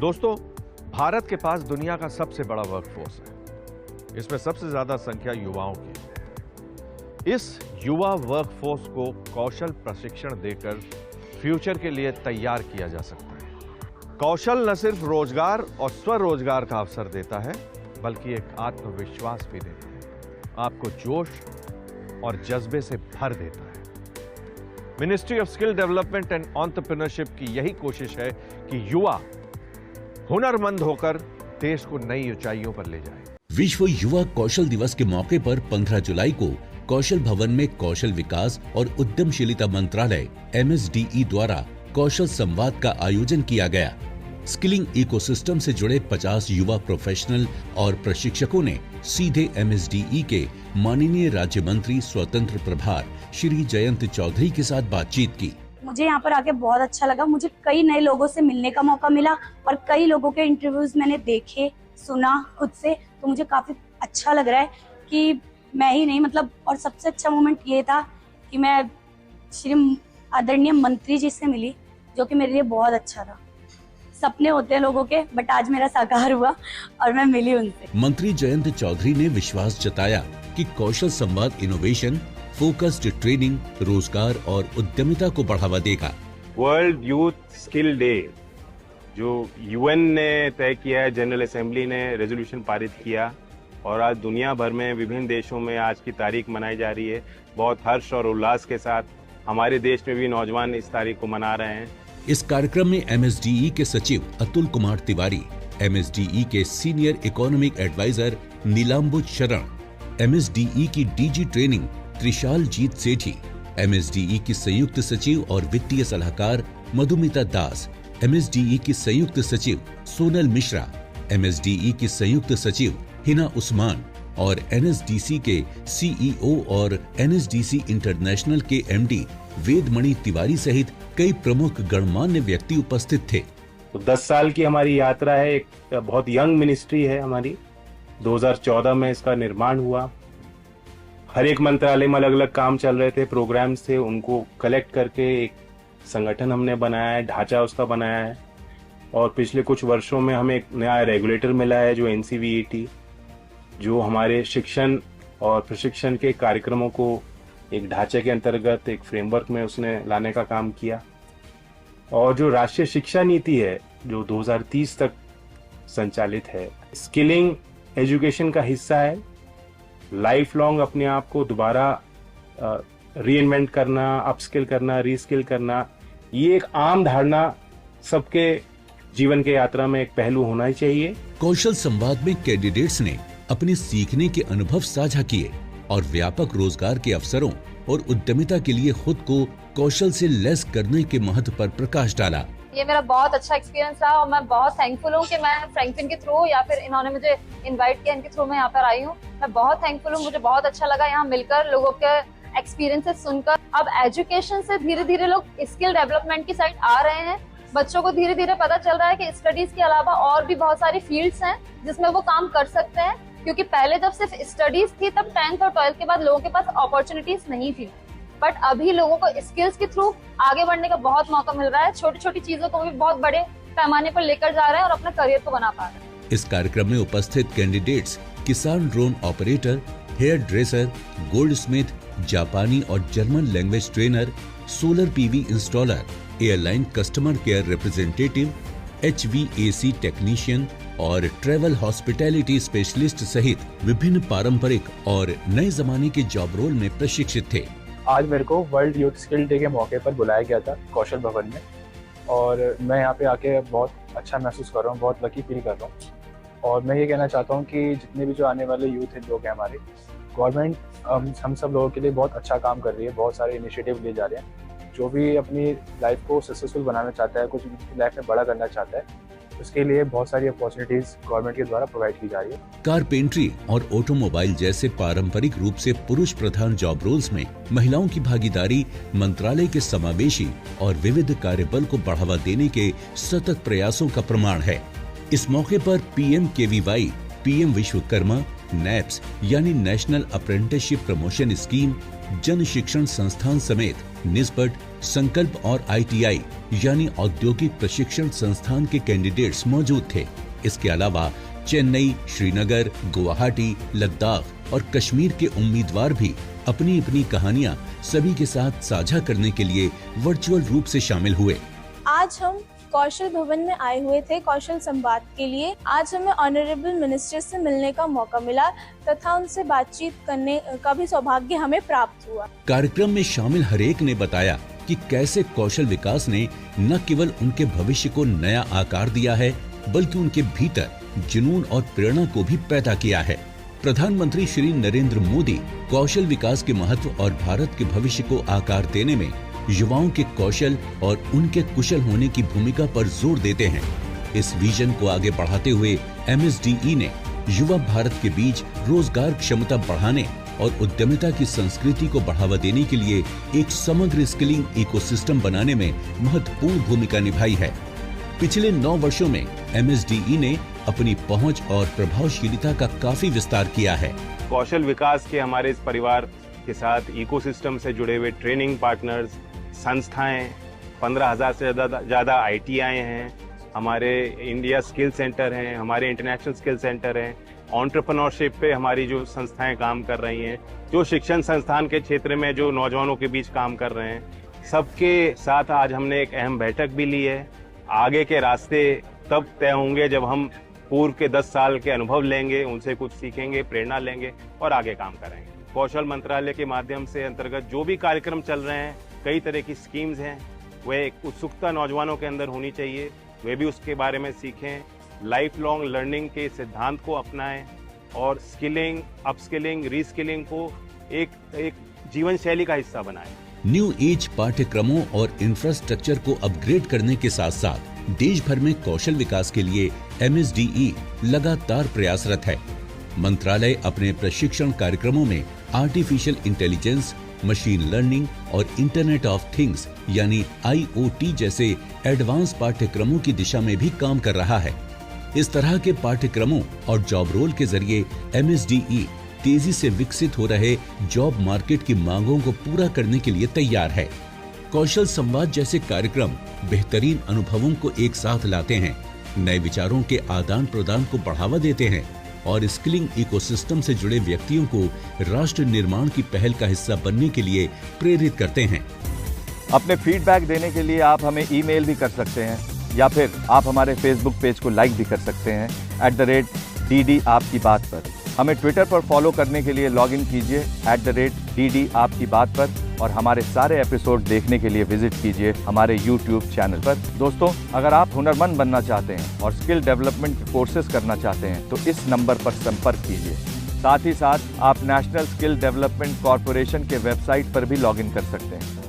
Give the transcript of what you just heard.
दोस्तों, भारत के पास दुनिया का सबसे बड़ा वर्कफोर्स है। इसमें सबसे ज्यादा संख्या युवाओं की है। इस युवा वर्कफोर्स को कौशल प्रशिक्षण देकर फ्यूचर के लिए तैयार किया जा सकता है। कौशल न सिर्फ रोजगार और स्वरोजगार का अवसर देता है, बल्कि एक आत्मविश्वास भी देता है, आपको जोश और जज्बे से भर देता है। Ministry of skill development and entrepreneurship की यही कोशिश है कि युवा हुनरमंद होकर देश को नई ऊंचाइयों पर ले जाए। विश्व युवा कौशल दिवस के मौके पर 15 जुलाई को कौशल भवन में कौशल विकास और उद्यमशीलता मंत्रालय MSDE द्वारा कौशल संवाद का आयोजन किया गया। स्किलिंग इकोसिस्टम से जुड़े 50 युवा प्रोफेशनल और प्रशिक्षकों ने सीधे MSDE के माननीय राज्य मंत्री स्वतंत्र प्रभार श्री जयंत चौधरी के साथ बातचीत की। मुझे यहाँ पर आके बहुत अच्छा लगा। मुझे कई नए लोगों से मिलने का मौका मिला और कई लोगों के इंटरव्यूज मैंने देखे, सुना खुद से, तो मुझे काफी अच्छा लग रहा है कि मैं ही नहीं, मतलब, और सबसे अच्छा मोमेंट ये था कि मैं श्री आदरणीय मंत्री जी से मिली, जो कि मेरे लिए बहुत अच्छा था। सपने होते हैं लोगों के, बट आज मेरा साकार हुआ और मैं मिली उनसे। मंत्री जयंत चौधरी ने विश्वास जताया कि कौशल संवाद इनोवेशन, फोकस्ड ट्रेनिंग, रोजगार और उद्यमिता को बढ़ावा देगा। वर्ल्ड यूथ स्किल डे जो UN ने तय किया है, जनरल असेंबली ने रेजोल्यूशन पारित किया और आज दुनिया भर में विभिन्न देशों में आज की तारीख मनाई जा रही है। बहुत हर्ष और उल्लास के साथ हमारे देश में भी नौजवान इस तारीख को मना रहे हैं। इस कार्यक्रम में MSDE के सचिव अतुल कुमार तिवारी, MSDE के सीनियर इकोनॉमिक एडवाइजर नीलाम्बुज शरण, MSDE की DG ट्रेनिंग त्रिशाल जीत सेठी, MSDE की संयुक्त सचिव और वित्तीय सलाहकार मधुमिता दास, MSDE की संयुक्त सचिव सोनल मिश्रा, MSDE की संयुक्त सचिव हिना उस्मान और NSDC के CEO और NSDC इंटरनेशनल के MD वेदमणि तिवारी सहित कई प्रमुख गणमान्य व्यक्ति उपस्थित थे। तो 10 साल की हमारी यात्रा है, एक बहुत यंग मिनिस्ट्री है हमारी। 2014 में इसका निर्माण हुआ। हर एक मंत्रालय में अलग अलग काम चल रहे थे, प्रोग्राम्स थे, उनको कलेक्ट करके एक संगठन हमने बनाया है, ढांचा उसका बनाया है। और पिछले कुछ वर्षों में हमें एक नया रेगुलेटर मिला है जो NCVET, जो हमारे शिक्षण और प्रशिक्षण के कार्यक्रमों को एक ढांचे के अंतर्गत एक फ्रेमवर्क में उसने लाने का काम किया। और जो राष्ट्रीय शिक्षा नीति है जो 2030 तक संचालित है, स्किलिंग एजुकेशन का हिस्सा है। लाइफ लॉन्ग अपने आप को दोबारा रीइन्वेंट करना, अपस्किल करना, रीस्किल करना, ये एक आम धारणा सबके जीवन के यात्रा में एक पहलू होना ही चाहिए। कौशल संवाद में कैंडिडेट्स ने अपने सीखने के अनुभव साझा किए और व्यापक रोजगार के अवसरों और उद्यमिता के लिए खुद को कौशल से लैस करने के महत्व पर प्रकाश डाला। ये मेरा बहुत अच्छा एक्सपीरियंस रहा और मैं बहुत थैंकफुल हूँ कि मैं फ्रैंकलिन के थ्रू या फिर इन्होंने मुझे इनवाइट किया, इनके थ्रू मैं यहाँ पर आई हूँ। मैं बहुत थैंकफुल हूँ, मुझे बहुत अच्छा लगा यहाँ मिलकर, लोगों के एक्सपीरियंसेस सुनकर। अब एजुकेशन से धीरे धीरे लोग स्किल डेवलपमेंट की साइड आ रहे हैं। बच्चों को धीरे धीरे पता चल रहा है कि स्टडीज के अलावा और भी बहुत सारी फील्ड्स हैं जिसमें वो काम कर सकते हैं, क्योंकि पहले जब सिर्फ स्टडीज थी तब 10th और 12th के बाद लोगों के पास अपॉर्चुनिटीज नहीं थी, बट अभी लोगों को स्किल्स के थ्रू आगे बढ़ने का बहुत मौका मिल रहा है। छोटी छोटी चीजों को भी बहुत बड़े पैमाने पर लेकर जा रहे हैं और अपने करियर को बना पा रहे हैं। इस कार्यक्रम में उपस्थित कैंडिडेट्स किसान drone operator, hair dresser, gold smith, जापानी और German language trainer, solar PV installer, airline customer care representative, HVAC technician और ट्रेवल हॉस्पिटैलिटी स्पेशलिस्ट सहित विभिन्न पारंपरिक और नए जमाने के जॉब रोल में प्रशिक्षित थे। आज मेरे को वर्ल्ड यूथ स्किल डे के मौके पर बुलाया गया था कौशल भवन में, और मैं यहाँ पे आके बहुत अच्छा महसूस कर रहा हूँ, बहुत लकी फील कर रहा हूँ। और मैं ये कहना चाहता हूँ कि जितने भी जो आने वाले यूथ लोग हैं हमारे, गवर्नमेंट हम सब लोगों के लिए बहुत अच्छा काम कर रही है, बहुत सारे इनिशिएटिव लिए जा रहे हैं। जो भी अपनी लाइफ को सक्सेसफुल बनाना चाहता है, कुछ लाइफ में बड़ा करना चाहता है, उसके लिए बहुत सारी अपॉर्चुनिटीज गवर्नमेंट के द्वारा प्रोवाइड की जा रही है। कारपेंट्री और ऑटोमोबाइल जैसे पारंपरिक रूप से पुरुष प्रधान जॉब रोल्स में महिलाओं की भागीदारी मंत्रालय के समावेशी और विविध कार्यबल को बढ़ावा देने के सतत प्रयासों का प्रमाण है। इस मौके पर PM KVY, PM Vishwakarma, naps यानी नेशनल अप्रेंटिसशिप प्रमोशन स्कीम, जन शिक्षण संस्थान समेत निस्बत, संकल्प और ITI यानी औद्योगिक प्रशिक्षण संस्थान के कैंडिडेट्स मौजूद थे। इसके अलावा चेन्नई, श्रीनगर, गुवाहाटी, लद्दाख और कश्मीर के उम्मीदवार भी अपनी अपनी कहानियां सभी के साथ साझा करने के लिए वर्चुअल रूप से शामिल हुए। आज हम कौशल भवन में आए हुए थे कौशल संवाद के लिए। आज हमें ऑनरेबल मिनिस्टर से मिलने का मौका मिला तथा उनसे बातचीत करने का भी सौभाग्य हमें प्राप्त हुआ। कार्यक्रम में शामिल हरेक ने बताया कि कैसे कौशल विकास ने न केवल उनके भविष्य को नया आकार दिया है, बल्कि उनके भीतर जुनून और प्रेरणा को भी पैदा किया है। प्रधानमंत्री श्री नरेंद्र मोदी कौशल विकास के महत्व और भारत के भविष्य को आकार देने में युवाओं के कौशल और उनके कुशल होने की भूमिका पर जोर देते हैं। इस विजन को आगे बढ़ाते हुए MSDE ने युवा भारत के बीच रोजगार क्षमता बढ़ाने और उद्यमिता की संस्कृति को बढ़ावा देने के लिए एक समग्र स्किलिंग इकोसिस्टम बनाने में महत्वपूर्ण भूमिका निभाई है। पिछले 9 वर्षों में MSDE ने अपनी पहुंच और प्रभावशीलता का काफी विस्तार किया है। कौशल विकास के हमारे इस परिवार के साथ इकोसिस्टम से जुड़े हुए ट्रेनिंग पार्टनर्स, संस्थाएं, 15,000 से ज़्यादा ITI हैं, हमारे इंडिया स्किल सेंटर हैं, हमारे इंटरनेशनल स्किल सेंटर हैं, एंटरप्रेन्योरशिप पे हमारी जो संस्थाएं काम कर रही हैं, जो शिक्षण संस्थान के क्षेत्र में जो नौजवानों के बीच काम कर रहे हैं, सबके साथ आज हमने एक अहम बैठक भी ली है। आगे के रास्ते तब तय होंगे जब हम पूर्व के 10 साल के अनुभव लेंगे, उनसे कुछ सीखेंगे, प्रेरणा लेंगे और आगे काम करेंगे। कौशल मंत्रालय के माध्यम से अंतर्गत जो भी कार्यक्रम चल रहे हैं, कई तरह की स्कीम्स हैं, वह एक उत्सुकता नौजवानों के अंदर होनी चाहिए, वे भी उसके बारे में सीखें, लाइफ लॉन्ग लर्निंग के सिद्धांत को अपनाएं और स्किलिंग, अपस्किलिंग, रीस्किलिंग को एक जीवन शैली का हिस्सा बनाएं। न्यू एज पाठ्यक्रमों और इंफ्रास्ट्रक्चर को अपग्रेड करने के साथ साथ देश भर में कौशल विकास के लिए MSDE लगातार प्रयासरत है। मंत्रालय अपने प्रशिक्षण कार्यक्रमों में आर्टिफिशियल इंटेलिजेंस, मशीन लर्निंग और इंटरनेट ऑफ थिंग्स यानी IoT जैसे एडवांस पाठ्यक्रमों की दिशा में भी काम कर रहा है। इस तरह के पाठ्यक्रमों और जॉब रोल के जरिए MSDE तेजी से विकसित हो रहे जॉब मार्केट की मांगों को पूरा करने के लिए तैयार है। कौशल संवाद जैसे कार्यक्रम बेहतरीन अनुभवों को एक साथ लाते हैं, नए विचारों के आदान प्रदान को बढ़ावा देते हैं और स्किलिंग इकोसिस्टम से जुड़े व्यक्तियों को राष्ट्र निर्माण की पहल का हिस्सा बनने के लिए प्रेरित करते हैं। अपने फीडबैक देने के लिए आप हमें ईमेल भी कर सकते हैं या फिर आप हमारे फेसबुक पेज को लाइक भी कर सकते हैं @DD आपकी बात पर। हमें ट्विटर पर फॉलो करने के लिए लॉगिन कीजिए @DD आपकी बात पर और हमारे सारे एपिसोड देखने के लिए विजिट कीजिए हमारे YouTube चैनल पर। दोस्तों, अगर आप हुनरमंद बनना चाहते हैं और स्किल डेवलपमेंट के कोर्सेज करना चाहते हैं तो इस नंबर पर संपर्क कीजिए। साथ ही साथ आप नेशनल स्किल डेवलपमेंट कॉरपोरेशन के वेबसाइट पर भी लॉगिन कर सकते हैं।